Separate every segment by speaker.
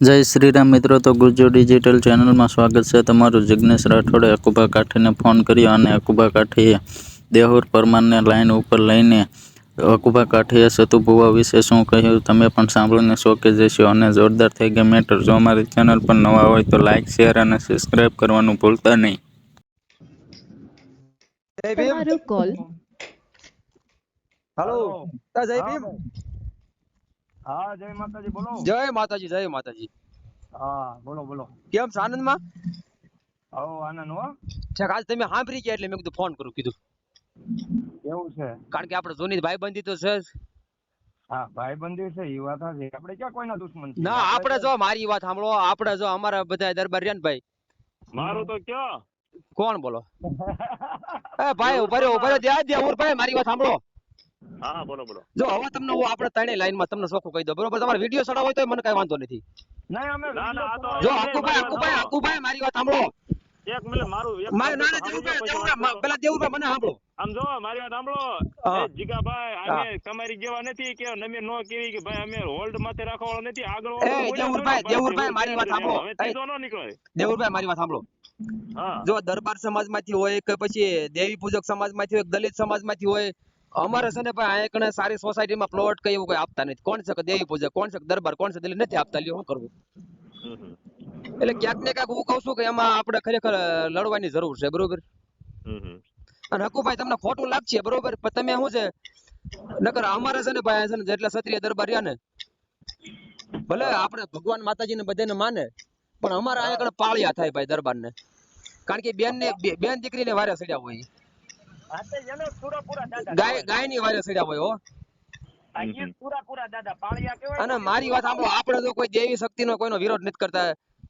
Speaker 1: જય શ્રી રામ મિત્રો, તો ગુજ્જુ ડિજિટલ ચેનલમાં સ્વાગત છે તમારું। જિગ્નેશ રાઠોડે અકુભા કાઠીને ફોન કર્યો અને અકુભા કાઠીએ દેહુર પરમારને લાઈન ઉપર લઈને અકુભા કાઠીએ સતુભુવા વિશે શું કહ્યું તમે પણ સાંભળીને ચોંકી જશો અને જોરદાર થઈ ગઈ મેટર। જો અમારી ચેનલ પર નવા હોય તો લાઇક, શેર અને સબસ્ક્રાઈબ કરવાનું ભૂલતા નહીં।
Speaker 2: જય ભીમ।
Speaker 3: તમારો કોલ
Speaker 2: હાલો જય ભીમ।
Speaker 4: હા જય માતાજી બોલો।
Speaker 2: જય માતાજી જય માતાજી।
Speaker 4: હા બોલો બોલો।
Speaker 2: કેમ છો આનંદમાં?
Speaker 4: આવો આનંદ હો।
Speaker 2: ઠીક, આજ તમે સાંભળી ગયા એટલે મેં કીધું ફોન કરું કીધું,
Speaker 4: એવું છે?
Speaker 2: કારણ કે આપણે જૂની ભાઈબંધી તો છે જ।
Speaker 4: હા ભાઈબંધી છે એ વાત છે, આપણે ક્યાં કોઈના દુશ્મન છે?
Speaker 2: ના આપણે જો મારી વાત સાંભળો, આપણે જો અમારા બધા દરબાર રહ્યા ને ભાઈ,
Speaker 4: મારું તો કયો
Speaker 2: કોણ બોલો? એ ભાઈ ઉભા રહ્યો દેવર ભાઈ, મારી વાત સાંભળો।
Speaker 4: હા બોલો બોલો।
Speaker 2: જો હવે તમને હું આપણે ત્રણેય લાઈનમાં તમને ચોખ્ખું કહી દઉં, બરોબર? તમારે વિડીયો ચડાવો હોય તો મને કઈ વાંધો નથી।
Speaker 4: નહીં અમે
Speaker 2: જો હકુભાઈ મારી વાત સાંભળો।
Speaker 4: એક મિનિટ મારું એક
Speaker 2: મારે ના દેવરભાઈ પેલા દેવરભાઈ મને સાંભળો।
Speaker 4: આમ જો મારી વાત સાંભળો।
Speaker 2: હા।
Speaker 4: એ જીગાભાઈ અમે તમારી જેવા નથી કે અમે નો કેવી કે ભાઈ અમે હોલ્ડ માથે રાખવાળો નથી, આગળ
Speaker 2: દેવરભાઈ મારી વાત સાંભળો।
Speaker 4: હવે સીધો નો નીકળે।
Speaker 2: દેવરભાઈ મારી વાત સાંભળો।
Speaker 4: હા
Speaker 2: જો દરબાર સમાજમાંથી હોય કે પછી દેવી પૂજક સમાજમાંથી હોય, દલિત સમાજમાંથી હોય, અમારે છે ને ભાઈ આ કણે સારી સોસાયટીમાં પ્લોટ કઈ એવું કઈ આપતા નથી। કોણ છે કે દેવી પૂજક, કોણ છે કે દરબાર, કોણ છે દલિત, નથી આપતા। લ્યો શું કરવું? એટલે ક્યાંક ને ક્યાંક હું કહું છું કે એમાં આપણે ખરેખર લડવાની જરૂર છે, બરોબર? અને હકુભાઈ તમને ખોટું લાગશે, બરોબર? પણ તમે શું છે નકર અમારે છે ને ભાઈ છે ને જેટલા ક્ષત્રિય દરબાર રહ્યા ને, ભલે આપણે ભગવાન માતાજીને બધાને માને, પણ અમારા અહીંયા કણે પાળિયા થાય ભાઈ દરબારને, કારણ કે બેન દીકરીને વારે સડ્યા હોય, ગાયની વારે સડ્યા હોય હો। અને મારી વાત સાંભળો, આપણે જો કોઈ દેવી શક્તિનો કોઈનો વિરોધ નથી કરતા,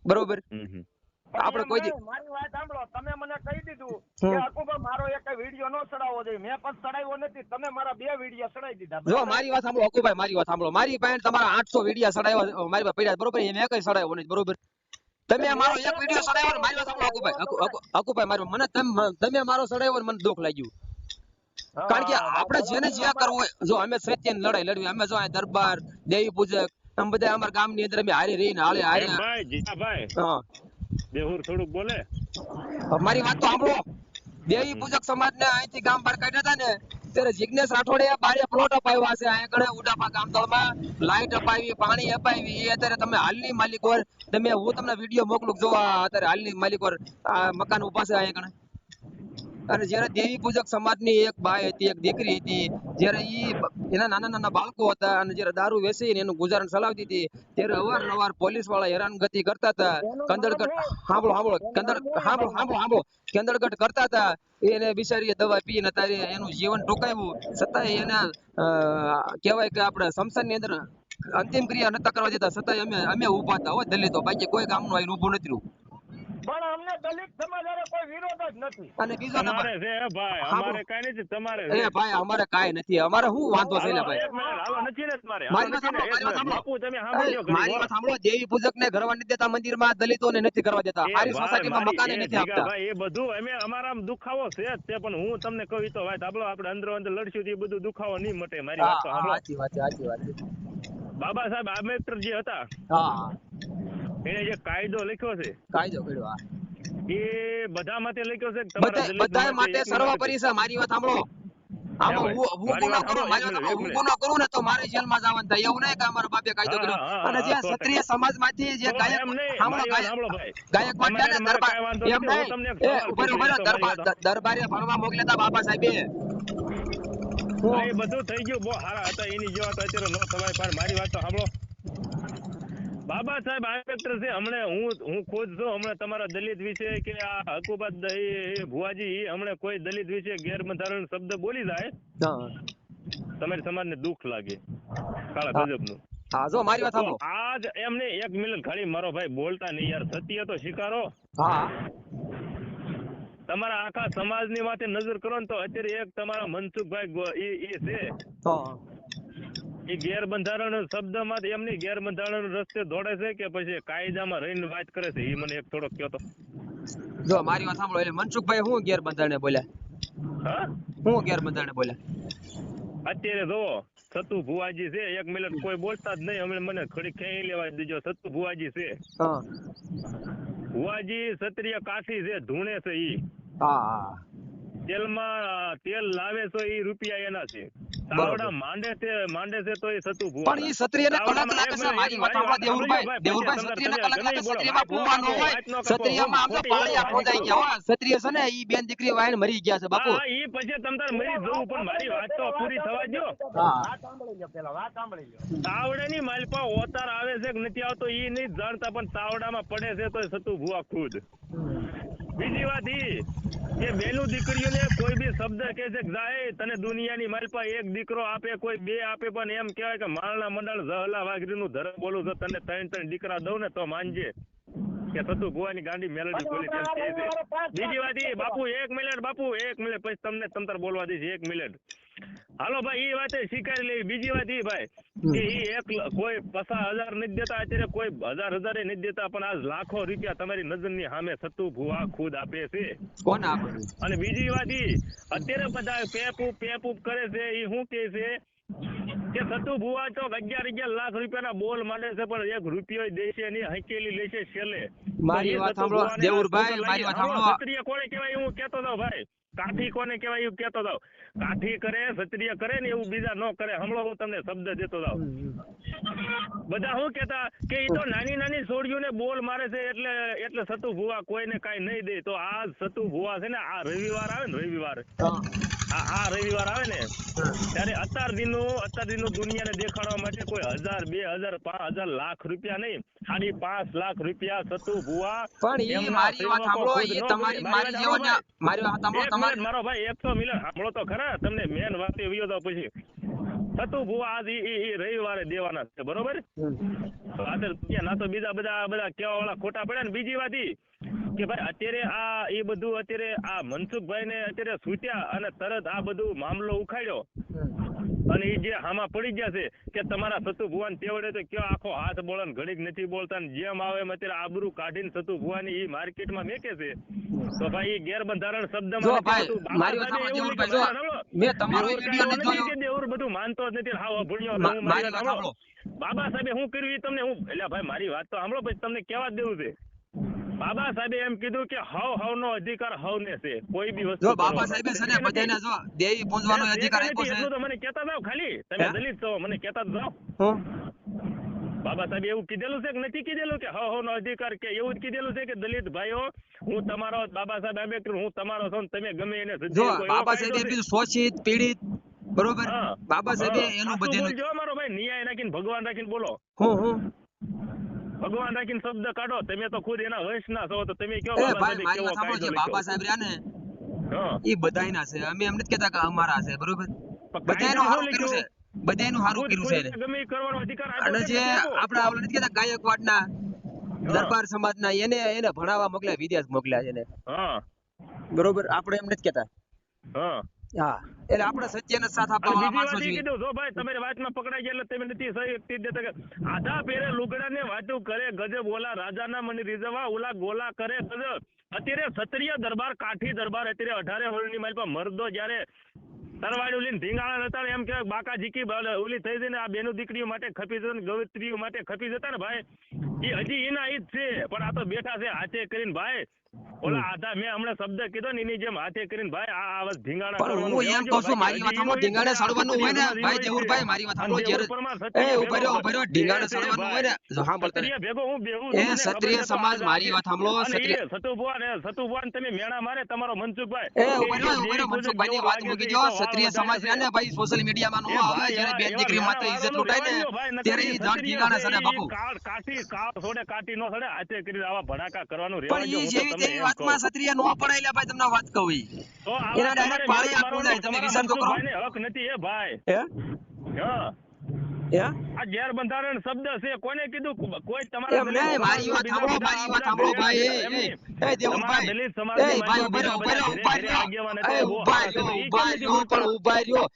Speaker 2: બરોબર? આપણે કોઈ
Speaker 4: મારી વાત સાંભળો, તમે મને કહી દીધું કે અકુબા મારો એક વિડિયો નો ચડાવવો જોઈએ, મેં પણ ચડાવ્યો નથી, તમે મારા 2 વિડિયો ચડાવી દીધા।
Speaker 2: જો મારી વાત સાંભળો અકુભાઈ, મારી વાત સાંભળો, મારી પાસે તમારા 800 વિડિયા ચડાવ્યા મારી પાસે પડ્યા, બરોબર? એ મેં કઈ ચડાવ્યો નથી, બરોબર? તમે મારો એક વિડિયો ચડાવ્યો, મારી વાત સાંભળો અકુભાઈ મારી મને તમે મારો ચડાવ્યો મને દુઃખ લાગ્યું, કારણ કે આપણે જેને જે કરવું હોય, જો અમે સત્યની લડાઈ લડવી, અમે જો આ દરબાર, દેવી પૂજક, અમે બધા અમારા ગામની અંદર અમે હારી રહીને હારે
Speaker 4: ભાઈ જીગાભાઈ
Speaker 2: હા
Speaker 4: દેહુર થોડુંક બોલે।
Speaker 2: મારી વાત તો સાંભળો। દેવી પૂજક સમાજને અહીંથી ગામ બહાર કાઢ્યા હતા ને, ત્યારે જિગ્નેશ રાઠોડે બારે પ્લોટ અપાવ્યા છે અહીંયા કણે ઉડાપા ગામતળમાં, લાઈટ અપાવી, પાણી અપાવી। એ અત્યારે તમે હાલની માલિક હોય, તમે હું તમને વિડીયો મોકલું, જો અત્યારે હાલની માલિક હોય આ મકાન ઉભા છે અહીંયા કણે। અને જ્યારે દેવી પૂજક સમાજની એક બાઈ હતી, એક દીકરી હતી, જ્યારે એના નાના નાના બાળકો હતા અને જ્યારે દારૂ વેચીને એનું ગુજરાન ચલાવતી હતી, ત્યારે અવારનવાર પોલીસ વાળા હેરાનગતિ કરતા હતા, કેંદળગઢ કરતા હતા। એને બિચારી દવા પીને તારે એનું જીવન ટૂંકાવ્યું, છતાંય એને કહેવાય કે આપણે શમશાનની અંદર અંતિમ ક્રિયા નતા કરવા દેતા, છતાંય અમે ઉભા હતા હો દલિતો, બાકી કોઈ ગામનું આવીને ઊભું નથી રહ્યું।
Speaker 4: પણ અમને દલિત સમાજ હારે કોઈ વિરોધ જ નથી।
Speaker 2: અને બીજો નંબર
Speaker 4: અમારે છે ભાઈ, અમારે કાઈ નથી, તમારે
Speaker 2: એ ભાઈ અમારે કાઈ નથી, અમારે શું વાંધો છે ભાઈ?
Speaker 4: એક મિનિટ હાલો, નથી ને તમારે
Speaker 2: મારી વાત સાંભળો,
Speaker 4: બાપુ તમે સાંભળજો ઘડી
Speaker 2: મારી
Speaker 4: વાર।
Speaker 2: વાત સાંભળો, દેવી પૂજક ને ઘરવા નથી દેતા મંદિરમાં, દલિતોને નથી કરવા દેતા, સારી સોસાયટીમાં મકાને નથી આપતા।
Speaker 4: ભાઈ એ બધું અમે અમારા દુખાવો છે જ તે, પણ હું તમને કહું તો વાત સાંભળો, આપણે અંદરો અંદર લડશું તો એ બધું દુખાવો નહીં મટે। મારી વાત તો સાંભળો।
Speaker 2: સાચી વાત છે।
Speaker 4: બાબા સાહેબ આંબેડકર જે હતા,
Speaker 2: હા
Speaker 4: એને જે કાયદો લખ્યો છે
Speaker 2: કાયદો કર્યો,
Speaker 4: એ બધા માટે લખ્યો છે કે તમારા દલિત
Speaker 2: બધા માટે
Speaker 4: એક
Speaker 2: સર્વોપરી છે। મારી વાત સાંભળો, આમાં હું ગુનો કરું, મારી વાત સાંભળો, હું ગુનો કરું ને તો મારે જેલમાં જવાનું થાય, એવું નહીં કે અમારા બાપે કાયદો કર્યો। અને જે ક્ષત્રિય સમાજમાંથી જે ગાયક ગાયકવાડ દરબાર એમ નહીં, દરબારે ભણવા મોકલ્યા હતા બાબા સાહેબે।
Speaker 4: એ બધું થઈ ગયું, બહુ સારા હતા, એની જેવા તો અત્યારે નો થવાય। પણ મારી વાત તો સાંભળો, બાબા સાહેબ આંબેડકર છે, હમણે હું ખુદ છું, હમણે તમારા દલિત વિશે કે આ હકુબત ભુવાજી હમણે કોઈ દલિત વિશે ગેરબંધારણ શબ્દ બોલી જાય, તમારી સમાજને દુઃખ લાગે, કાળા ગજબનું।
Speaker 2: હા જો મારી વાત સાંભળો,
Speaker 4: આજ એમને એક મિનિટ ખાલી મારો ભાઈ બોલતા નહીં યાર, સત્ય તો સ્વીકારો।
Speaker 2: હા
Speaker 4: તમારા આખા સમાજની માથે નજર કરો ને તો અત્યારે એક તમારા મનસુખભાઈ એ છે, એ ગેરબંધારણ શબ્દમાં એમની ગેરબંધારણ રસ્તે દોડે છે કે પછી કાયદામાં રહીને વાત કરે છે, એ મને એક થોડોક કહો તો।
Speaker 2: જો મારી વાત સાંભળો, એટલે મનસુખભાઈ શું ગેરબંધારણે બોલ્યા?
Speaker 4: હા
Speaker 2: શું ગેરબંધારણે બોલ્યા?
Speaker 4: અત્યારે જોવો સતુ ભુવાજી છે, 1 મિનિટ કોઈ બોલતા જ નહીં, હમણાં મને ઘડી ખેંચી લેવા દીજો. સતુ ભુવાજી છે,
Speaker 2: હા
Speaker 4: ભુવાજી ક્ષત્રિય કાઠી છે, ધૂણે છે ઈ.
Speaker 2: હા
Speaker 4: તેલમાં તેલ લાવે તો ઈ રૂપિયા એના છે. તાવડા માંડે છે તો એ સતુ ભુવા.
Speaker 2: પણ ઈ ક્ષત્રિયને કલંક લાગે છે. મારી વાત સાંભળો દેવુરભાઈ, ક્ષત્રિયને કલંક લાગે. ક્ષત્રિયમાં ભૂવા ન હોય. ક્ષત્રિયમાં આમ તો પાળિયા ખોદાઈ ગયા હો. ક્ષત્રિય છે ને ઈ બેન દીકરી વાઈને મરી ગયા છે બાપુ.
Speaker 4: હા ઈ પછી તમ તાર મરી જવું, પણ મારી વાત તો પૂરી થવા દો. તાવડાની માલપા ઓતાર આવે છે કે નથી આવતો ઈ નહીં જાણતા, પણ તાવડામાં પડે છે તો સતુ ભુવા ખુદ. બીજી વાત ઈ કે બેનું દીકરીઓને કોઈ બી શબ્દ કહે છે કે જાય તને દુનિયાની માલપા એક દીકરો આપે, કોઈ બે આપે, પણ એમ કહેવાય કે માળના મંડળ જહલા વાઘરીનું ધર્મ બોલું તો તને 3 દીકરા દઉં ને તો માનજે કે સતુ ભુવાની ગાંડી મેલડી ખોલી તેમ કહે છે. બીજી વાત ઈ બાપુ 1 મિનિટ પછી તમને તમતાર બોલવા દઈશ 1 મિનિટ. હાલો ભાઈ ઈ વાતે સ્વીકારી લેવી. બીજી વાત ઈ ભાઈ કે ઈ એક કોઈ 50,000 નથી દેતા, અત્યારે કોઈ 1000 નથી દેતા, પણ આજ લાખો રૂપિયા તમારી નજરની સામે સતુ ભુવા ખુદ આપે છે.
Speaker 2: કોણ આપે?
Speaker 4: અને બીજી વાત ઈ અત્યારે બધા પેપ કરે છે, ઈ શું કહે છે કે સતુ ભુવા તો 11 લાખ રૂપિયાના બોલ માંડે છે, પણ 1 રૂપિયો દેશે નહીં, હકેલી લેશે છેલ્લે.
Speaker 2: મારી વાત સાંભળો દેવુરભાઈ, મારી વાત સાંભળો.
Speaker 4: ક્ષત્રિય કોને કહેવાય હું કહેતો હતો ભાઈ, કાઠી કોને કહેવાય એવું કહેતો હતો. કાઠી કરે ક્ષત્રિય કરે ને એવું બીજા ન કરે. હમણાં હું તમને શબ્દ દેતો જાઉં. બધા શું કેતા કે ઈ તો નાની છોડીઓને બોલ મારે છે એટલે સતુ ભુવા કોઈને કાઈ નહીં દે. તો આ સતુ ભુવા છે ને આ રવિવાર આવે ને આ રવિવાર આવે ને ત્યારે અત્યાર દિનનું દુનિયાને દેખાડવા માટે કોઈ 1000, 2000, 5000 લાખ રૂપિયા નહીં, 5.5 લાખ રૂપિયા સતુ ભુવા.
Speaker 2: પણ ઈ મારી વાત સાંભળો, ઈ તમારી મારી જેવાને મારી વાત સાંભળો. તમારે
Speaker 4: મારો ભાઈ 100 મિલિયન સાંભળો તો ખરા, તમને મેન વાત એ વિયો તો પછી સતુ ભુવા આજ ઈ રવિવારે દેવાના છે, બરોબર? ના તો બીજા બધા કેવા વાળા ખોટા પડ્યા ને. બીજી વાત ઈ કે ભાઈ અત્યારે આ મનસુખભાઈ ને અત્યારે છૂટ્યા અને તરત આ બધું મામલો ઉખાડ્યો અને એ જે આમાં પડી ગયા છે કે તમારા સતુ ભુવાન તેવડે તો કયો આખો હાથ બોલે ઘડીક નથી બોલતા ને જેમ આવે એમ અત્યારે આબરૂ કાઢીને સતુ ભુવાની ઈ માર્કેટમાં મેકે છે. તો ભાઈ ઈ ગેરબંધારણ શબ્દમાં
Speaker 2: મારી વાત સાંભળો દેવુરભાઈ, જો મેં તમારો વિડિયો નથી જોયો.
Speaker 4: દેવુર બધું માનતો જ નથી, હાવ ભણ્યો.
Speaker 2: મારી વાત સાંભળો.
Speaker 4: બાબા સાહેબે શું કર્યું તમને હું એટલે ભાઈ મારી વાત તો સાંભળો પછી તમને કેવા જ દેવું છે. બાબા સાહેબે એમ કીધું કે હવ નો અધિકાર હવને છે. કોઈ બી વસ્તુ
Speaker 2: જો બાબા સાહેબે છે ને બધાને જો દેવી પૂજવાનો અધિકાર આપ્યો છે.
Speaker 4: એટલું તો મને કહેતા જાવ, ખાલી તમે દલિત છો મને કહેતા જાવ. બાબા સાહેબે એવું કીધેલું છે કે નથી કીધેલું કે હવ નો અધિકાર, કે એવું જ કીધેલું છે કે દલિત ભાઈઓ હું તમારો બાબા સાહેબ આંબેડકર હું તમારો છું, તમે ગમે એને
Speaker 2: જો બાબા સાહેબે શોષિત પીડિત, બરોબર? બાબા સાહેબે એનું બધું
Speaker 4: જો મારો ભાઈ ન્યાય રાખીને ભગવાન રાખીને બોલો. ભગવાન રાખીને શબ્દ કાઢો. તમે તો ખુદ એના વંશના છો તો તમે કયો
Speaker 2: બાબા સાહેબ રહ્યા ને એ બધાયના છે. અમે એમ નથી કહેતા કે અમારા છે, બરોબર? બધાયનું સારું કર્યું છે, બધાયનું સારું કર્યું છે.
Speaker 4: ગમે કરવાનો અધિકાર
Speaker 2: અને જે આપણા ઓલા નથી કહેતા ગાયકવાડના દરબાર સમાજના એને ભણાવવા મોકલ્યા, વિદેશ મોકલ્યા એને, બરોબર? આપણે એમ નથી કહેતા. હા એટલે આપણે સત્યને સાથ આપવા વાળા માણસો છીએ.
Speaker 4: કીધું જો ભાઈ તમારી વાતમાં પકડાઈ ગયા એટલે તમે નથી સહી દેતા કે આધા પેરે લુગડાને વાતું કરે ગજબ, ઓલા રાજાના મને રીઝવા ઓલા ગોલા કરે ગજબ. અત્યારે ક્ષત્રિય દરબાર કાઠી દરબાર અત્યારે 18 વર્ષની મારી પાસે મર્દો જ્યારે તરવાડી લઈને ધીંગાણા હતા એમ કે બાકા જીકી ઓલી થઈ જઈને આ બેનું દીકરીઓ માટે ખપી જતા ને ગવત્રીઓ માટે ખપી જતા ને ભાઈ, એ હજી એના ઈ જ છે. પણ આ તો બેઠા છે હાથે કરીને ભાઈ ઓલા આધા મેં હમણાં શબ્દ કીધો ને એની જેમ હાથે કરીને ભાઈ આ વાત ધીંગાણા
Speaker 2: કરવાનું. હું એમ કહું છું મારી વાત સાંભળો, ઢીંગાણે સડવાનું હોય ને ભાઈ દેવુરભાઈ, મારી વાત સાંભળો. જ્યારે ઉભો રહ્યો ઢીંગાણે સડવાનું હોય ને સાંભળ તમે
Speaker 4: ભેગો હું બેહું
Speaker 2: એ ક્ષત્રિય સમાજ, મારી વાત સાંભળો.
Speaker 4: સતુ ભુવાન તમે મેણા મારે તમારો મનસુખભાઈ
Speaker 2: ઉભો રહ્યો મનસુખભાઈ ની વાત મૂકી દો. ક્ષત્રિય સમાજ ને ભાઈ સોશિયલ મીડિયામાં નો આવે, જ્યારે બેન દીકરી માથે ઇજ્જત લૂંટાય ને ત્યારે ઈ જાણ ઢીંગાણે સડે બાપુ.
Speaker 4: કાઠી નો સડે હાથે કરીને આવા ભડાકા કરવાનું
Speaker 2: પણ ઈ જેવી તેવી વાતમાં ક્ષત્રિય નો પડાયેલા ભાઈ, તમને વાત કહું એના ડાયરેક્ટ પાળી આપવું જાય. તમે વિચાર તો કરો.
Speaker 4: હક નથી એ ભાઈ.
Speaker 2: હે
Speaker 4: આ ગેરબંધારણ શબ્દ છે કોને કીધું કોઈ
Speaker 2: એમ
Speaker 4: તમારા
Speaker 2: નહીં,
Speaker 4: દલિત
Speaker 2: મારી વાત સાંભળો, મારી વાત સાંભળો ભાઈ.
Speaker 4: તમારા
Speaker 2: દેવુભાઈ,
Speaker 4: દલિત
Speaker 2: એ
Speaker 4: સમાજની
Speaker 2: ભાઈ
Speaker 4: માહિતી
Speaker 2: ઉભા રહ્યો,
Speaker 4: બીજા
Speaker 2: ઉભા
Speaker 4: બધા
Speaker 2: રહ્યો.
Speaker 4: ધીરે ધીરે આગેવાન
Speaker 2: એ
Speaker 4: હતા, એ બહુ
Speaker 2: ઉભા
Speaker 4: સારા
Speaker 2: રહ્યો,
Speaker 4: હતા, તો ઈ
Speaker 2: ઉભા
Speaker 4: કેમ
Speaker 2: રહ્યો,
Speaker 4: નથી
Speaker 2: પણ
Speaker 4: બોલતા?
Speaker 2: ઉભા રહ્યો.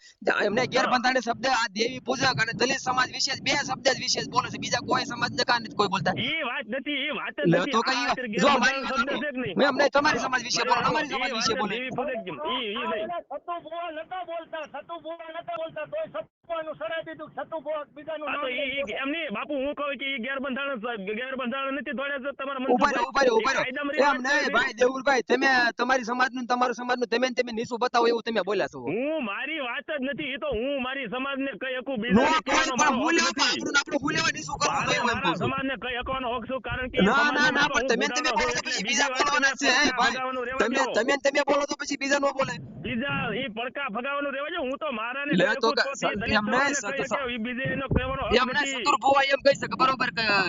Speaker 2: એમને ગેરબંધારણ શબ્દ આ દેવી પૂજક અને દલિત સમાજ વિશે બે શબ્દ જ વિશેષ બોલે છે, બીજા કોઈ સમાજ ને કાંઈ નથી કોઈ બોલતા.
Speaker 4: ઈ વાત નથી, ઈ વાત જ
Speaker 2: લે
Speaker 4: નથી.
Speaker 2: તો
Speaker 4: આ
Speaker 2: કઈ
Speaker 4: અત્યારે
Speaker 2: જો મારી
Speaker 4: ગેરબંધારણ
Speaker 2: વાત
Speaker 4: શબ્દ છે કે નહીં?
Speaker 2: મેં અમને તમારી સમાજ વિશે બોલો,
Speaker 4: મારી
Speaker 2: અમારી
Speaker 4: વાત
Speaker 2: સમાજ
Speaker 4: ઈ
Speaker 2: વિશે
Speaker 4: વાત
Speaker 2: બોલે.
Speaker 4: દેવી પૂજક કેમ? ઈ નહીં.
Speaker 3: સતુ ભુવા નતા બોલતા તોય સતુવાનું સડાઈ દીધું. સતુ ભુવા બીજાનું
Speaker 4: આ તો
Speaker 3: નામ
Speaker 4: ઈ એમ નહીં બાપુ, હું કહું કે ઈ ગેરબંધારણ નથી થોડા તો તમારા
Speaker 2: ઉભા રહ્યો, ઉભા રહ્યો,
Speaker 4: મનસુખભાઈ
Speaker 2: ઉભા
Speaker 4: ઈ કાયદામાં
Speaker 2: રહ્યો. એમ
Speaker 4: વાત
Speaker 2: નહીં
Speaker 4: કરે
Speaker 2: ભાઈ દેવુરભાઈ, તમે તમારી સમાજનું તમારું સમાજનું તમે નીચું બતાવો એવું તમે બોલ્યા છો.
Speaker 4: હું મારી વાત જ નથી. એ તો હું મારી સમાજને કઈ હકું
Speaker 2: નો
Speaker 4: બીજાને
Speaker 2: કોઈ
Speaker 4: કહેવાનો
Speaker 2: પણ
Speaker 4: મારો
Speaker 2: હું
Speaker 4: હક
Speaker 2: લેવા
Speaker 4: નથી.
Speaker 2: આપણું હું લેવા નીચું કરવું
Speaker 4: મારે
Speaker 2: જોઈએ એમ
Speaker 4: મારા
Speaker 2: કહું છું.
Speaker 4: સમાજને કઈ હકવાનો હક છું, કારણ કે
Speaker 2: ના
Speaker 4: સમાજનો
Speaker 2: ના ના
Speaker 4: બાપા
Speaker 2: પણ
Speaker 4: હું
Speaker 2: તમે
Speaker 4: બુધાનો
Speaker 2: બોલો
Speaker 4: છું,
Speaker 2: તો
Speaker 4: એટલે
Speaker 2: પછી
Speaker 4: બીજી
Speaker 2: બીજા
Speaker 4: વાત
Speaker 2: બોલવાના છે.
Speaker 4: તમે
Speaker 2: એ ભાઈ
Speaker 4: ભગાવવાનું રહેવા દો.
Speaker 2: તમે બોલો તો પછી બીજા નો બોલે.
Speaker 4: બીજા ઈ પડકા ભગાવવાનું રહેવા દો. હું તો મારાને
Speaker 2: લે
Speaker 4: કઈ
Speaker 2: તો
Speaker 4: હકું
Speaker 2: કે
Speaker 4: તો તે દલિત
Speaker 2: એમ નહીં
Speaker 4: સમાજને કઈ કે ઈ બીજે એનો કહેવાનો હક
Speaker 2: એમને
Speaker 4: નથી.
Speaker 2: સતુર ભુવા એમ કહી શકે બરોબર કે
Speaker 4: હા.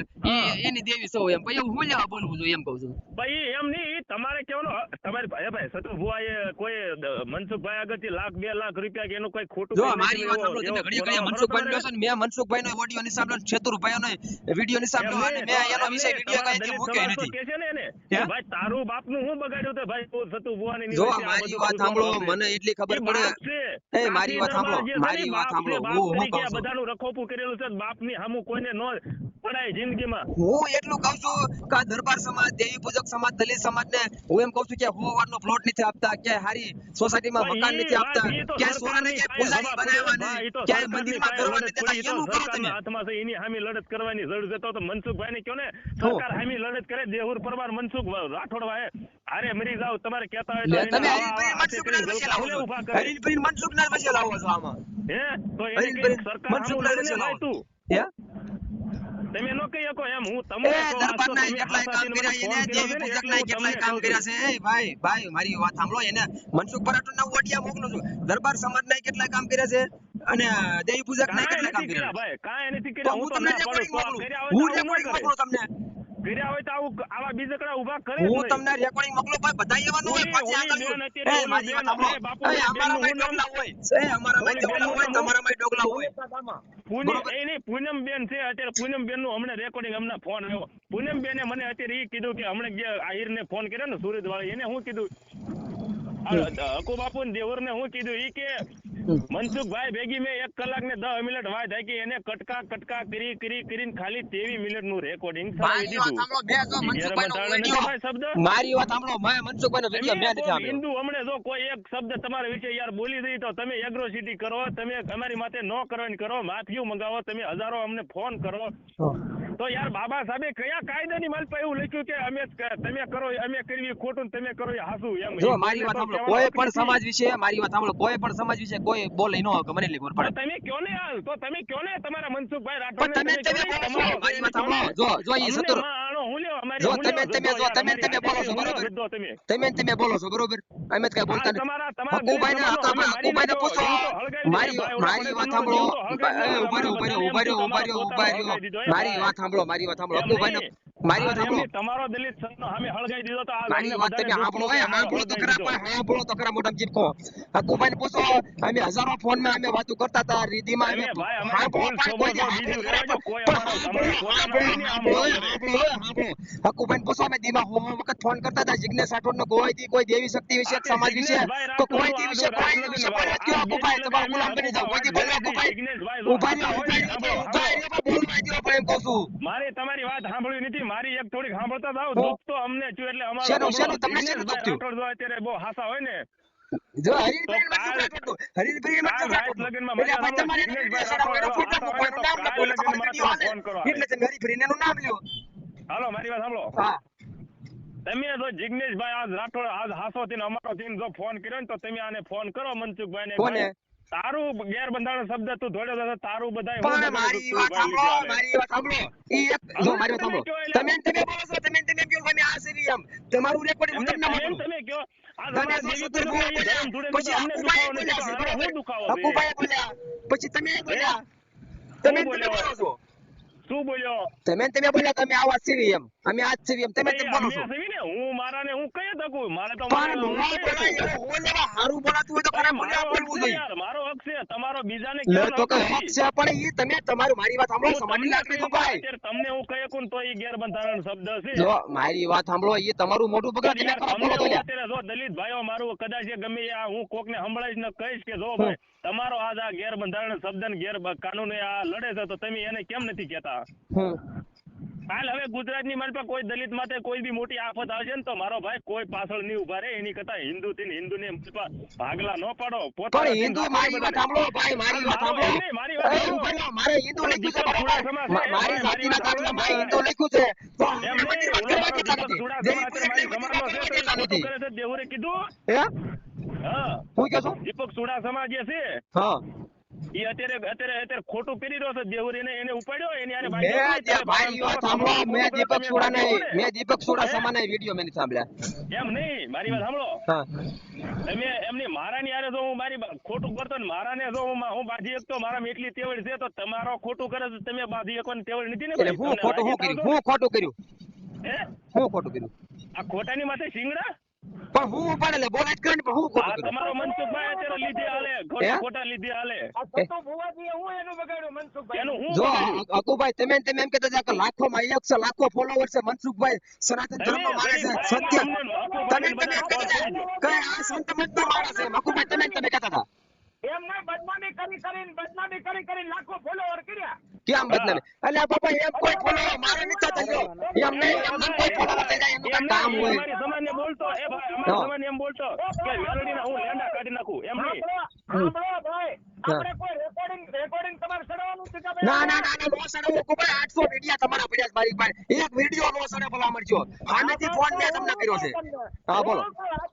Speaker 2: એની દેવી સૌ એમ પછી હું લેવા બોલવું જોઈએ એમ કહું છું.
Speaker 4: ભાઈ એમ નહીં, ઈ તમારે કહેવાનો તમારે ભાઈ સતુ ભુવાએ કોઈ મનસુખભાઈ આગળથી લાખ 2 લાખ રૂપિયા કે એનું કોઈ ખોટું
Speaker 2: જો
Speaker 4: કરી
Speaker 2: મારી વાત સાંભળો, તમે ઘડી ઘડી મનસુખભાઈ નો છો ને મેં મનસુખભાઈ નો ઓડિયો નિસાબ લો, છેતુરભાઈ નો વિડિયો નિસાબ લો અને મેં એનો વિષય વિડિયો કઈ દી મૂક્યો નથી.
Speaker 4: કે છે ને એને
Speaker 2: હે?
Speaker 4: ભાઈ તારું બાપનું હું બગાડ્યું તો ભાઈ તું સતુ ભુવાની
Speaker 2: જો
Speaker 4: નિવેશી આ
Speaker 2: મારી
Speaker 4: બધું
Speaker 2: વાત
Speaker 4: પૂછવાનું
Speaker 2: સાંભળો,
Speaker 4: આવશે.
Speaker 2: મને એટલી ખબર
Speaker 4: ઈ
Speaker 2: પડે.
Speaker 4: બાપ છે.
Speaker 2: એ મારી વાત સાંભળો,
Speaker 4: કાઠી દરબાર
Speaker 2: મારી
Speaker 4: જે છે ને,
Speaker 2: વાત સાંભળો,
Speaker 4: બાપ
Speaker 2: હું
Speaker 4: તરીકે
Speaker 2: કહું
Speaker 4: આ
Speaker 2: છું.
Speaker 4: બધાનું રખોપું કરેલું છે. બાપની સામું કોઈને ન પડાય જિંદગીમાં.
Speaker 2: હું એટલું કહું છું કે આ દરબાર સમાજ, દેવી પૂજક સમાજ, દલિત સમાજ ને હું એમ કહું છું કે હોવારનો પ્લોટ નથી આપતા, ક્યાંય હારી સોસાયટીમાં
Speaker 4: ભાઈ,
Speaker 2: મકાન
Speaker 4: ઈ
Speaker 2: નથી આપતા,
Speaker 4: વાત, ઈ તો
Speaker 2: ક્યાંય સોનાને
Speaker 4: સરકારની
Speaker 2: ક્યાંય પૂજારી
Speaker 4: કાંઈ હવા
Speaker 2: બનાવવા
Speaker 4: ભાઈ, ઈ તો
Speaker 2: નહીં, ક્યાંય
Speaker 4: સરકારની
Speaker 2: મંદિરમાં
Speaker 4: કાંઈ
Speaker 2: કરવા
Speaker 4: લડત
Speaker 2: નથી
Speaker 4: પડી,
Speaker 2: દેતા,
Speaker 4: ઈ તો
Speaker 2: એનું કરો તમે.
Speaker 4: સરકારના હાથમાં છે. એની સામે લડત કરવાની જરૂર છે. તો મનસુખભાઈને કહો ને, સરકાર સામે લડત કરે. દેહુર પરમાર મનસુખ રાઠોડ વાહે હારે મરી જાવ તમારે કહેતા હોય તો
Speaker 2: લે
Speaker 4: એને
Speaker 2: તમે
Speaker 4: આવા
Speaker 2: હરીનભાઈ
Speaker 4: હાથે
Speaker 2: મનસુખના
Speaker 4: કરીને
Speaker 2: વિશે લાવો છો.
Speaker 4: ગલકા ઉભા કરે.
Speaker 2: હરીનભાઈ મનસુખના વિશે લાવો છો આમાં.
Speaker 4: હે તો એને કઈ
Speaker 2: હરીનભાઈ
Speaker 4: સરકાર સામું
Speaker 2: મનસુખના
Speaker 4: લડે
Speaker 2: વિશે
Speaker 4: ને ભાઈ
Speaker 2: લાવો છો.
Speaker 4: તું
Speaker 2: હે?
Speaker 4: તમે નો કહી શકો એમ. હું
Speaker 2: એ
Speaker 4: તમને કહું, આજ તો
Speaker 2: દરબારના
Speaker 4: તમે
Speaker 2: કેટલાય કામ
Speaker 4: હાથાથી મને
Speaker 2: કર્યા,
Speaker 4: ફોન
Speaker 2: એને
Speaker 4: કર્યો
Speaker 2: દેવી
Speaker 4: છે ને, એટલે
Speaker 2: પૂજકના
Speaker 4: હું
Speaker 2: કેટલાય
Speaker 4: તમને
Speaker 2: કામ
Speaker 4: કહું
Speaker 2: કર્યા
Speaker 4: છું.
Speaker 2: છે. એ ભાઈ મારી વાત સાંભળો, એને મનસુખ પરાટોના ઓડિયા મોકલું છું. દરબાર સમાજના કેટલાય કામ કર્યા છે અને દેવી પૂજકના
Speaker 4: કાંઈ
Speaker 2: કેટલાય કામ
Speaker 4: નથી કર્યા
Speaker 2: કર્યા
Speaker 4: ભાઈ, કાંઈ નથી
Speaker 2: છે. તો
Speaker 4: કર્યા.
Speaker 2: હું
Speaker 4: હું તો
Speaker 2: તમને
Speaker 4: ના પાડું.
Speaker 2: રેકોર્ડિંગ
Speaker 4: તો આ
Speaker 2: મોકલું,
Speaker 4: કર્યા હોય
Speaker 2: હું
Speaker 4: તો આવું ન
Speaker 2: રેકોર્ડિંગ
Speaker 4: કરે.
Speaker 2: મોકલું તમને.
Speaker 4: કર્યા હોય તો આવા બીજકડા ઉભા કરે જ
Speaker 2: હું
Speaker 4: નહીં.
Speaker 2: તમને રેકોર્ડિંગ મોકલું, ભાઈ બધા એવા ન હોય,
Speaker 4: ઓલી
Speaker 2: પાછી
Speaker 4: ઓલી
Speaker 2: આગળ
Speaker 4: બેન
Speaker 2: હોય.
Speaker 4: અત્યારે
Speaker 2: એ
Speaker 4: ઓલી
Speaker 2: મારી
Speaker 4: બેન,
Speaker 2: વાત સાંભળો,
Speaker 4: એ બાપુ
Speaker 2: એ
Speaker 4: ઓલી
Speaker 2: અમારામાં
Speaker 4: બેનનું શું નામ?
Speaker 2: ડોગલા હોય, એ અમારામાં
Speaker 4: ઓલી
Speaker 2: ડોગલા
Speaker 4: બેનનું
Speaker 2: હોય,
Speaker 4: નામ હું?
Speaker 2: તમારામાં ડોગલા હોય. બરોબર.
Speaker 4: એની પૂનમ બેન છે. અત્યારે પૂનમ બેન નું હમણાં રેકોર્ડિંગ હમણાં ફોન આવ્યો. પૂનમ બેને મને અત્યારે ઈ કીધું કે હમણાં જે આહિર ને ફોન કર્યો ને સુરત વાળી, એને હું કીધું હકુ બાપુ ને દેવર ને હું કીધું, ઈ કે મનસુખભાઈ ભેગી મેં 1 કલાક ને 10 મિનિટ વાત હાકી, એને કટકા કરીને ખાલી 23 મિનિટ નું રેકોર્ડિંગ
Speaker 2: મારી
Speaker 4: ચડાવી
Speaker 2: વાત
Speaker 4: દીધું.
Speaker 2: સાંભળો, મેં જો મનસુખભાઈનો
Speaker 4: નથી
Speaker 2: વિડિયો,
Speaker 4: ભાઈ શબ્દ.
Speaker 2: મારી વાત સાંભળો, મેં મનસુખભાઈનો વિડિયો મેં નથી સાંભળ્યો.
Speaker 4: હિન્દુ હમણે જો કોઈ એક શબ્દ તમારા વિશે યાર બોલી દઈ તો તમે એગ્રોસિટી કરો, તમે અમારી માથે ન કરવાની કરો, માફીઓ મંગાવો, તમે હજારો અમને ફોન કરો. તો યાર બાબા સાહેબે કયા કાયદાની માલ પર એવું લખ્યું કે તમે કરો, અમે કરવી ખોટું, તમે કરો એ હાસું? એમ
Speaker 2: જો મારી વાત સાંભળો, કોઈ પણ સમાજ વિશે, મારી વાત સાંભળો, કોઈ પણ સમાજ વિશે કોઈ બોલે ન હોય, મને એટલી ખબર પડે.
Speaker 4: તમે કયો ને યાર, તો તમે કયો ને તમારા મનસુખભાઈ
Speaker 2: પણ
Speaker 4: રાઠોડ
Speaker 2: તમે બોલો છો, મારી વાત સાંભળો, જો ઈ સતુર, જો તમે બોલો છો બરોબર, તમે બોલો છો બરોબર, અમે તો કઈ બોલતા નથી. હકુભાઈને પૂછો, મારી વાત સાંભળો, મારી વાત સાંભળો, હકુભાઈને મારી વાત સાંભળો,
Speaker 4: તમારો દલિત સામે હળગાઈ દીધો તો
Speaker 2: મારી વાત તમે સાંભળો, સાંભળો તો ખરા, પણ સાંભળો તો ખરા, મોઢામાં ચીપકો. હકુભાઈને પૂછો, અમે હજારો ફોનમાં અમે વાતો કરતા હતા, રીધીમાં અમે હકુભાઈને પૂછો, અમે દીમાં વખત ફોન કરતા હતા, જિગ્નેશ રાઠોડ નો કોઈ દેવી શક્તિ વિશે, સમાજ વિશે, તો કોઈ દી વિશે બોલવા કયો હકુભાઈ, તમારો ગુલામ બની જાવ, કોઈ દી બોલો હકુભાઈ, ઉભા રહ્યો, બોલવા દ્યો, પણ એમ કહું છું.
Speaker 4: મારે તમારી વાત સાંભળવી નથી, મારી એક થોડીક સાંભળતા જાવ. દુઃખ તો અમને થયું એટલે અમારો
Speaker 2: શેનું તમને શેનું દુઃખ થયું?
Speaker 4: રાઠોડ જો અત્યારે બહુ હાસા હોય ને,
Speaker 2: જો હરીભાઈ મનસુખ રાઠોડ, હરીભાઈ મનસુખ રાઠોડ, એટલે ભાઈ તમારે કોઈનું નામ ના બોલે, તમારે વિડિયો હાલે, એટલે તમે હરીભાઈને એનું નામ લ્યો.
Speaker 4: હાલો મારી વાત સાંભળો.
Speaker 2: હા,
Speaker 4: તમે જો જિગ્નેશભાઈ આજ રાઠોડ આજ હાસો થઈને અમારો થઈને જો ફોન કર્યો ને, તો તમે આને ફોન કરો મનસુખભાઈ ને.
Speaker 2: કોને?
Speaker 4: તારું ગેરબંધારણ શબ્દ તું ધોડ્યો તો તારું બધાય
Speaker 2: પણ મારી વાત સાંભળો, ઈ એક જો મારી વાત સાંભળો, તમે બોલો છો, તમે કહો તમે આ છે એમ, તમારું રેકોર્ડિંગ હું તમને મોકલું.
Speaker 4: તમે કયો આ
Speaker 2: તમે
Speaker 4: તમારા
Speaker 2: જો
Speaker 4: દેવી
Speaker 2: સતુર
Speaker 4: પૂજક
Speaker 2: બોલ્યા,
Speaker 4: ધર્મ જોડે
Speaker 2: પછી
Speaker 4: અમને
Speaker 2: હકુભાઈ
Speaker 4: દુખાવો નથી,
Speaker 2: બોલ્યા છે,
Speaker 4: તો આને
Speaker 2: બરોબર?
Speaker 4: હું દુખાવો
Speaker 2: હકુભાઈ બોલ્યા, પછી તમે બોલ્યા, તમે બોલો છો.
Speaker 4: શું બોલ્યો
Speaker 2: તમે બોલ્યા તમે આવા સીવી એમ અમે આજ સીવી એમ તમે બોલો છો
Speaker 4: અમે ને હું મારાને હું કઈ શકું મારે તો
Speaker 2: પણ હું બોલાય હું લેવા હારું બોલાતું હોય તો ખરાબ બોલ્યા બોલવું જોઈએ
Speaker 4: યાર મારો હક છે તમારો બીજાને
Speaker 2: લે
Speaker 4: કેમ
Speaker 2: તો કે હક છે પણ ઈ તમે તમારું મારી વાત સાંભળો સમાજની લાગણી તો ભાઈ
Speaker 4: અત્યારે તમને હું કહી શકું તો એ ગેરબંધારણ શબ્દ છે
Speaker 2: જો મારી વાત સાંભળો ઈ તમારું મોઢું બગડે તમે
Speaker 4: યાર,
Speaker 2: ખરાબ
Speaker 4: તમને
Speaker 2: બોલો તો
Speaker 4: હું
Speaker 2: લ્યા.
Speaker 4: અત્યારે જો દલિત ભાઈઓ મારું કદાચ એ ગમે આ હું કોકને સંભળાઈશ ને કહીશ કે જો ભાઈ તમારો આજ આ ગેરબંધારણ શબ્દ ને ગેર કાનૂન આ લડે છે તો તમે એને કેમ નથી કહેતા
Speaker 2: હમ.
Speaker 4: હાલ હવે ગુજરાતની મારી પાસે કોઈ દલિત માટે કોઈ બી મોટી આફત આવશે ને તો મારો ભાઈ કોઈ પાછળ નહીં ઉભા રહે એની કરતા હિન્દુને ભાગલા ન પાડો
Speaker 2: પણ હિન્દુ મારી વાત સાંભળો ભાઈ મારી વાત સાંભળો
Speaker 4: મારી વાત
Speaker 2: એ
Speaker 4: સાંભળો.
Speaker 2: ઉભા રહો, મારે હિન્દુ લખ્યું છે
Speaker 4: દીપક
Speaker 2: બરાબર
Speaker 4: ચુડાસમા છે.
Speaker 2: મારી
Speaker 4: ભાઈ,
Speaker 2: જાતિના
Speaker 4: મારી
Speaker 2: દાખલામાં
Speaker 4: વાત
Speaker 2: હિન્દુ લખ્યું છે તો
Speaker 4: એમ
Speaker 2: અમે
Speaker 4: નહીં,
Speaker 2: મંદિર વાત
Speaker 4: ઓલો
Speaker 2: કરવા
Speaker 4: મારો
Speaker 2: દેતા
Speaker 4: દીપક
Speaker 2: નથી.
Speaker 4: ચુડાસમા
Speaker 2: દેવી
Speaker 4: અત્યારે મારી
Speaker 2: પૂજક
Speaker 4: સમાજનો છે તો એ
Speaker 2: દેતા
Speaker 4: ખોટું
Speaker 2: નથી.
Speaker 4: કરે છે દેવુરે કીધું
Speaker 2: હે
Speaker 4: હા
Speaker 2: હું કહો છો
Speaker 4: દીપક ચુડાસમા જે છે
Speaker 2: હા
Speaker 4: એ અત્યારે ખોટું કરી રહ્યો છે દેવુરીને એને ઉપાડ્યો એની આને
Speaker 2: મેં જે મારી વાત સાંભળો મેં દીપક સુડા નહીં મેં દીપક સુડા સમાના વિડીયો મેં નથી સાંભળ્યા
Speaker 4: એમ નહીં મારી વાત સાંભળો
Speaker 2: હા
Speaker 4: તમે એમની મારાની આરે જો હું મારી ખોટું કરતો ને મારાને જો હું બાજી શકતો મારામાં એટલી તેવડ છે તો તમારો ખોટું કરે તો તમે બાજી શકવાની તેવડ નથી ને
Speaker 2: એટલે
Speaker 4: ભાઈ?
Speaker 2: હું
Speaker 4: તમને
Speaker 2: ખોટું
Speaker 4: રાજી
Speaker 2: હું
Speaker 4: થાશો
Speaker 2: કર્યું
Speaker 4: ને?
Speaker 2: હું ખોટું કર્યું
Speaker 4: હે આ ખોટાની માથે શિંગડા
Speaker 2: પણ હું ઉપાડે લે બોલાય જ કરે ને પણ હું
Speaker 4: આ
Speaker 2: ખોટું કર્યું
Speaker 4: તમારો મનસુખભાઈ અત્યારે લીધે હાલે
Speaker 2: હે?
Speaker 4: ખોટા લીધે હાલે
Speaker 3: આ સતુ ભુવાજીએ હું એનું બગાડ્યું મનસુખભાઈ
Speaker 4: એનું હું
Speaker 2: જો
Speaker 4: બગાડ્યું?
Speaker 2: અકુભાઈ તમે એમ કહેતા હતા કે લાખોમાં એક છે લાખો ફોલોવર છે મનસુખભાઈ સનાતન ધર્મ માને છે સત્ય તમે એમ કહેતા હતા કે આ સંત મતનો માણસ છે અકુભાઈ તમે કહેતા હતા
Speaker 3: એમને બદનામી કરી કરીને લાખો ફોલોવર કર્યા
Speaker 2: કેમ બદલાવે એટલે બાબા એમ કોઈ ફોલોવર મારે નથી થતા જો એમ નહીં એમ કોઈ ફોલોવર થઈ જાય એનું કાંઈ કામ હોય
Speaker 4: અમારી સમાજને બોલતો એ ભાઈ અમારી સમાજને એમ બોલતો કે મેલડીના હું લેંડા કાઢી નાખું એમ નહીં
Speaker 3: સાંભળો ભાઈ આપણે કોઈ રેકોર્ડિંગ તમારે ચડાવવાનું છે કે ભાઈ?
Speaker 2: ના ના ના નો સડો અકુભાઈ 800 વિડિયા તમારા પડ્યા છે મારી પાસે એક વિડિયો નો સડે ભલા મળજો આનાથી ફોન મેં તમને કર્યો છે હા બોલો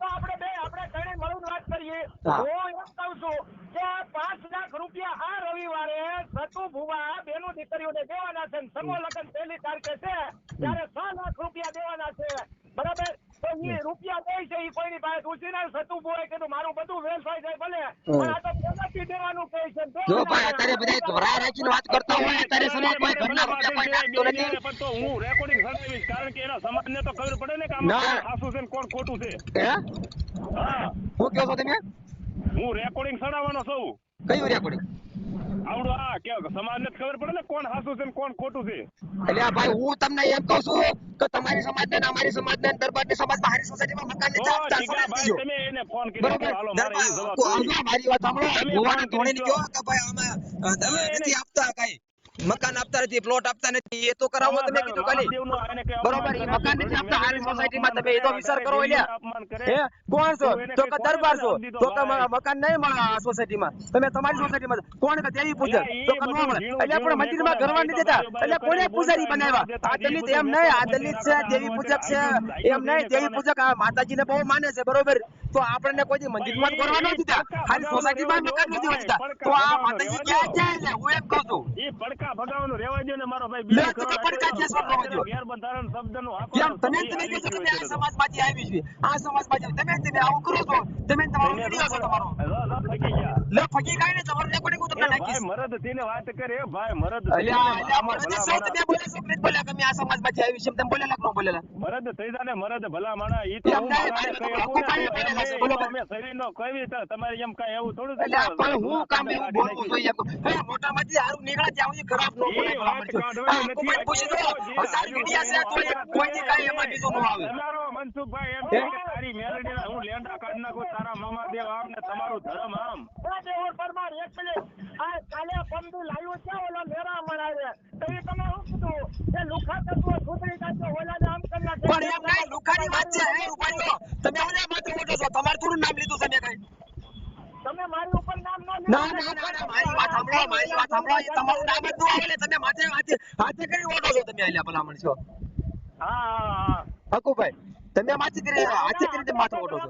Speaker 3: આપણે ત્રણે મળીને વાત કરીએ
Speaker 2: હા.
Speaker 3: હું એમ કહું છું કે 5 લાખ રૂપિયા આ રવિવારે સતુ ભુવા બેનું દીકરીઓને દેવાના છે ને સમૂહ લગ્ન પહેલી તારીખે છે ત્યારે 6 લાખ રૂપિયા દેવાના છે બરાબર તો એ રૂપિયા દે છે એ કોઈની પાસે ઉછીને સતુ ભુવાએ કીધું મારું બધું વેલફાઈ જાય ભલે પણ આ તો પેલાથી દેવાનું કહે છે
Speaker 2: જો ભાઈ અત્યારે બધા ધોરા રાખીને વાત કરતા હોય અત્યારે સમાજ કોઈ ઘરના રૂપિયા કોઈ નાખતો નથી
Speaker 4: પણ તો હું રેકોર્ડિંગ સંભળાવીશ કારણ કે એના સમાજને તો ખબર પડે ને કે આમાં
Speaker 2: ના.
Speaker 4: કોણ સાચું છે ને કોણ ખોટું છે
Speaker 2: હે
Speaker 4: હા
Speaker 2: હું કહો છો તમે
Speaker 4: હું રેકોર્ડિંગ ચડાવવાનો છું
Speaker 2: કયું રેકોર્ડિંગ
Speaker 4: આવડું આ કે સમાજને જ ખબર પડે ને કોણ સાચું છે ને કોણ ખોટું છે
Speaker 2: એટલે આ ભાઈ હું તમને એમ કહું છું કે તમારી સમાજને ને અમારી સમાજને ને દરબારની સમાજમાં હારી સોસાયટીમાં મકાન
Speaker 4: તો
Speaker 2: નથી આપતા
Speaker 4: ઠીક છે
Speaker 2: સમજી
Speaker 4: ભાઈ
Speaker 2: લો.
Speaker 4: તમે એને ફોન કરી
Speaker 2: બરોબર
Speaker 4: હાલો મારે એ જવાબ જોઈએ.
Speaker 2: દરબાર મારી વાત સાંભળો
Speaker 4: તમે
Speaker 2: ભુવાને
Speaker 4: ફોન
Speaker 2: ધોણીને
Speaker 4: કરી
Speaker 2: કહો કે ભાઈ આમાં નથી આપતા કઈ મકાન આપતા નથી પ્લોટ આપતા નથી એ તો કરાવો તમે કીધું ખાલી
Speaker 4: મહાદેવનો એને કંઈ
Speaker 2: બરોબર
Speaker 4: અપમાન
Speaker 2: એ
Speaker 4: કરે
Speaker 2: મકાન
Speaker 4: છે,
Speaker 2: નથી આપતા હારી
Speaker 4: મેલડીનું
Speaker 2: સોસાયટીમાં
Speaker 4: અપમાન
Speaker 2: તમે એ તો
Speaker 4: કરે,
Speaker 2: વિચાર કરો
Speaker 4: દેવીનું
Speaker 2: એટલે
Speaker 4: અપમાન કરે.
Speaker 2: હે કોણ છો
Speaker 4: તો એને
Speaker 2: તો
Speaker 4: કંઈ
Speaker 2: કે
Speaker 4: કોને
Speaker 2: દરબાર છો
Speaker 4: જવાબ દીધો
Speaker 2: તો કે
Speaker 4: ભાઈ?
Speaker 2: મકાન નહીં મળે આ સોસાયટીમાં તમે તમારી સોસાયટીમાં કોણ કે દેવી પૂજક
Speaker 4: એટલે
Speaker 2: તો
Speaker 4: એ
Speaker 2: કે નો
Speaker 4: બધું
Speaker 2: મળે
Speaker 4: ઝીણું
Speaker 2: એટલે પણ
Speaker 4: ઝીણું
Speaker 2: મંદિરમાં
Speaker 4: મેં
Speaker 2: ઘરવા નથી દેતા
Speaker 4: બાયો
Speaker 2: એટલે કોને
Speaker 4: કરીને
Speaker 2: પૂજારી
Speaker 4: બોલતા
Speaker 2: બનાવ્યા આ
Speaker 4: દેતા
Speaker 2: દલિત
Speaker 4: એ
Speaker 2: એમ
Speaker 4: બધું
Speaker 2: નહીં આ
Speaker 4: મેં
Speaker 2: દલિત છે
Speaker 4: કોઈને
Speaker 2: દેવી પૂજક છે
Speaker 4: આઈડિયા
Speaker 2: એમ નહીં દેવી પૂજક આ માતાજીને બહુ માને છે બરોબર તો આપણને કોઈ દી મંદિરમાં જ ઘરવા ન દીધા ખાલી સોસાયટીમાં મકાન નથી દીધા તો આ માતાજી ક્યાં જાય છે હું એમ કહું છું
Speaker 4: એ પડકા ભગાવવાનું રહેવા દો ને મારો ભાઈ
Speaker 2: લે
Speaker 4: બીજું
Speaker 2: તો
Speaker 4: કરો.
Speaker 2: પડકા ક્યાં શું રહેવા દ્યો?
Speaker 4: ગેરબંધારણ શબ્દનું
Speaker 2: કેમ
Speaker 4: આખો
Speaker 2: તમે
Speaker 4: એ
Speaker 2: તમે
Speaker 4: હાલી
Speaker 2: કીધું કે
Speaker 4: ગયું
Speaker 2: મેં આ
Speaker 4: અત્યારે તો.
Speaker 2: સમાજમાંથી આવી છું આ સમાજમાંથી તમે આવું કરો છો તમે તમારો વિડીયો છે તમારો
Speaker 4: ફગી ગયા.
Speaker 2: લે ફગી કાઈ ને તમારું રેકોર્ડિંગ હું તમને
Speaker 4: એ ભાઈ
Speaker 2: નાખીશ
Speaker 4: મરદ થઈને વાત કરે ભાઈ મરદ
Speaker 2: અલ્યા
Speaker 4: થઈને
Speaker 2: અલ્યા
Speaker 4: આમાં
Speaker 2: મને
Speaker 4: ભલા
Speaker 2: સૌ
Speaker 4: માણસ.
Speaker 2: તમે બોલ્યા છો પ્લીઝ બોલ્યા કે મેં આ સમાજમાંથી આવી છું તમે બોલેલા કે ન બોલેલા
Speaker 4: મરદ થઈ જાને મરદ ભલા માણા ઈ તો
Speaker 2: એમ
Speaker 4: હું
Speaker 2: નહીં,
Speaker 4: મારાને
Speaker 2: મારી
Speaker 4: કઈ
Speaker 2: વાત
Speaker 4: આપું ને
Speaker 2: સાંભળો,
Speaker 4: તો એમ
Speaker 2: બોલો,
Speaker 4: નહીં,
Speaker 2: બોલો.
Speaker 4: અમે શરીરનો કઈ તો તમારે એમ કઈ એવું થોડું છે
Speaker 2: એટલે
Speaker 4: કે
Speaker 2: પણ હું કામ
Speaker 4: શબ્દ
Speaker 2: એવું
Speaker 4: કાઢી
Speaker 2: બોલવું
Speaker 4: નાખી.
Speaker 2: જોઈએ હે મોટામાંથી હારું નીકળે ત્યાં સુધી ખરાબ ન બોલે
Speaker 4: ઈ
Speaker 2: ભલા
Speaker 4: વાત
Speaker 2: મળજો
Speaker 4: કાઢવાની
Speaker 2: આ
Speaker 4: નથી.
Speaker 2: કોઈ પૂછી દો હજાર મીડિયા છે તો એક કોઈની કાંઈ એમાં બીજું ન આવે
Speaker 4: તમારો મનસુખભાઈ એમ
Speaker 2: હે?
Speaker 4: છે કે તારી મેલડીના હું લેંડા કાઢી નાખું તારા મામા દેવ આમ ને તમારું ધર્મ આમ.
Speaker 3: દેવર પરમાર એક મિનિટ આ કાલે પંદુ લાવ્યું છે ઓલા મેરા મરાવે તો એ તમે શું કીધું કે લુખા તત્વો સુધરી જાય તો ઓલાને આમ કરી નાખે
Speaker 2: પણ એમ કાંઈ લુખાની વાત છે હે ઉપાડ્યો તમે ઓલા માટે ઓટો છો તમારે થોડું નામ લીધું છે મેં કાંઈ
Speaker 3: તમે મારી ઉપર નામ ન
Speaker 2: ના ના ના ના મારી વાત સાંભળો એ તમારું નામ જ ન આવે એટલે તમે માથે હાથે કરી ઓટો છો તમે આલ્યા ભલા મળશો
Speaker 4: હા
Speaker 2: હકુભાઈ તમે માથે કરી હાથે કરી તમે માથે ઓટો છો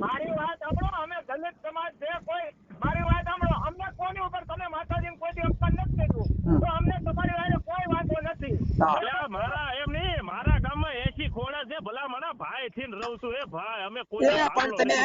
Speaker 3: મારી વાત સાંભળો અમે દલિત સમાજ છે કોઈ મારી વાત સાંભળો અમને કોની ઉપર તમે માતાજીને કોઈ દી અપમાન નથી કર્યું તો અમને તમારી વાળે કોઈ વાંધો નથી
Speaker 2: હા.
Speaker 4: અલ્યા મારા એમ નહીં મારા ગામમાં 80 ખોડા છે ભલા મારા ભાઈ થી રહું છું એ ભાઈ અમે કોઈ
Speaker 2: એ પણ તમે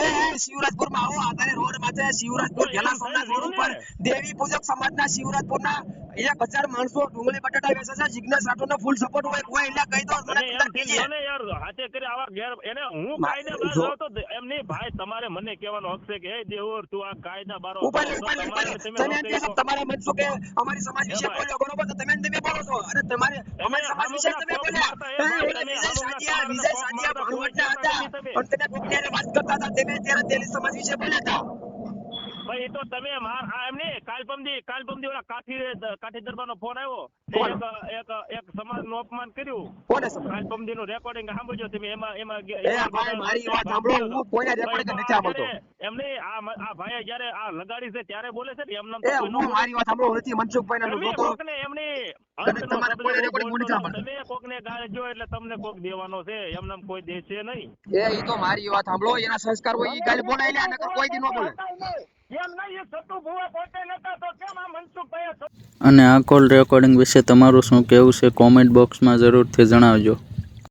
Speaker 2: શિવરાજપુરમાં આવો આધારે રોડ માથે શિવરાજપુર
Speaker 4: તો
Speaker 2: ઘેલા
Speaker 4: એમ
Speaker 2: સોમનાથ
Speaker 4: થાય
Speaker 2: રોડ
Speaker 4: રહ્યું
Speaker 2: ઉપર
Speaker 4: ને.
Speaker 2: દેવી પૂજક સમાજના શિવરાજપુરના 1000 માણસો ડુંગળી બટાટા વેચે છે. જિજ્ઞેશ રાઠોડનો ફૂલ સપોર્ટ હોય કોઈ એટલે કહી દો મને
Speaker 4: તમે
Speaker 2: અંદર
Speaker 4: એમ થી
Speaker 2: કીજે.
Speaker 4: લ્યો ને યાર હાથે કરી આવા ઘેર એને હું કાયદા બાર
Speaker 2: જો.
Speaker 4: જાઉં તો એમ નહીં ભાઈ તમારે મને કહેવાનો હક છે કે હે દેવર તું આ કાયદા બારો
Speaker 2: ઉપર
Speaker 4: જાઓ. તો તમારે તમે
Speaker 2: તમે
Speaker 4: ન
Speaker 2: એમ
Speaker 4: કહી
Speaker 2: કહેશો
Speaker 4: શકો.
Speaker 2: તમારા મત શું કે અમારી સમાજ વિશે
Speaker 4: ભાઈ.
Speaker 2: બોલ્યો બરોબર તો તમે ને તમે બોલો છો અને તમારે અમારી સમાજ વિશે
Speaker 4: હામુકના
Speaker 2: તમે
Speaker 4: કોક
Speaker 2: બોલ્યા
Speaker 4: મારતા એ ભાઈ,
Speaker 2: ઓલા
Speaker 4: તમે
Speaker 2: વિજય
Speaker 4: હામુકના
Speaker 2: સાદિયા
Speaker 4: તમારાને
Speaker 2: વિજય
Speaker 4: કોક
Speaker 2: સાદિયા
Speaker 4: મારતા કોઈ
Speaker 2: ભાણવડના
Speaker 4: કહેતા
Speaker 2: હતા
Speaker 4: નથી તમે.
Speaker 2: અને તમે કોકની હારે વાત કરતા હતા તમે ત્યારે દલિત સમાજ વિશે બોલ્યા હતા.
Speaker 4: ભાઈ એ તો તમે આ એમ નહીં કાલપમદી ઓલા કાઠી દરબારનો ફોન આવ્યો
Speaker 2: કોણ?
Speaker 4: એક સમાજનું અપમાન કર્યું.
Speaker 2: કોને સમાજ?
Speaker 4: કાલપમદીનું રેકોર્ડિંગ સાંભળજો તમે એમાં
Speaker 2: એ ભાઈ મારી વાત સાંભળો હું કોઈને રેકોર્ડિંગ નથી સાંભળતો.
Speaker 4: એમ નહીં આ ભાઈએ જ્યારે આ લગાડી છે ત્યારે બોલે છે ને એમ નામ
Speaker 2: એ હું મારી વાત સાંભળો હું નથી મનસુખભાઈ ના
Speaker 4: તમે
Speaker 2: જોતો
Speaker 4: કોકને એમ નહીં
Speaker 2: અને
Speaker 4: અંતનો
Speaker 2: તમારે
Speaker 4: શબ્દ
Speaker 2: કોઈ
Speaker 4: હું
Speaker 2: રેકોર્ડિંગ
Speaker 4: બોલતો
Speaker 2: નથી
Speaker 4: નથી.
Speaker 2: સાંભળતો.
Speaker 4: તમે કોકને ગાળ જો એટલે તમને કોક દેવાનો છે એમ નામ કોઈ દે છે નહીં.
Speaker 2: એ ઈ તો મારી વાત સાંભળો એના સંસ્કાર હોય ઈ કાલે બોલાય લે નકર કોઈ દી ન બોલે.
Speaker 3: એમ નહીં એ સતુ ભુવા પોતે નતા તો કેમ આ મનસુખભાઈ
Speaker 1: અને આ કોલ રેકોર્ડિંગ વિશે તમારું શું કહેવું છે કોમેન્ટ બોક્સમાં જરૂરથી જણાવજો.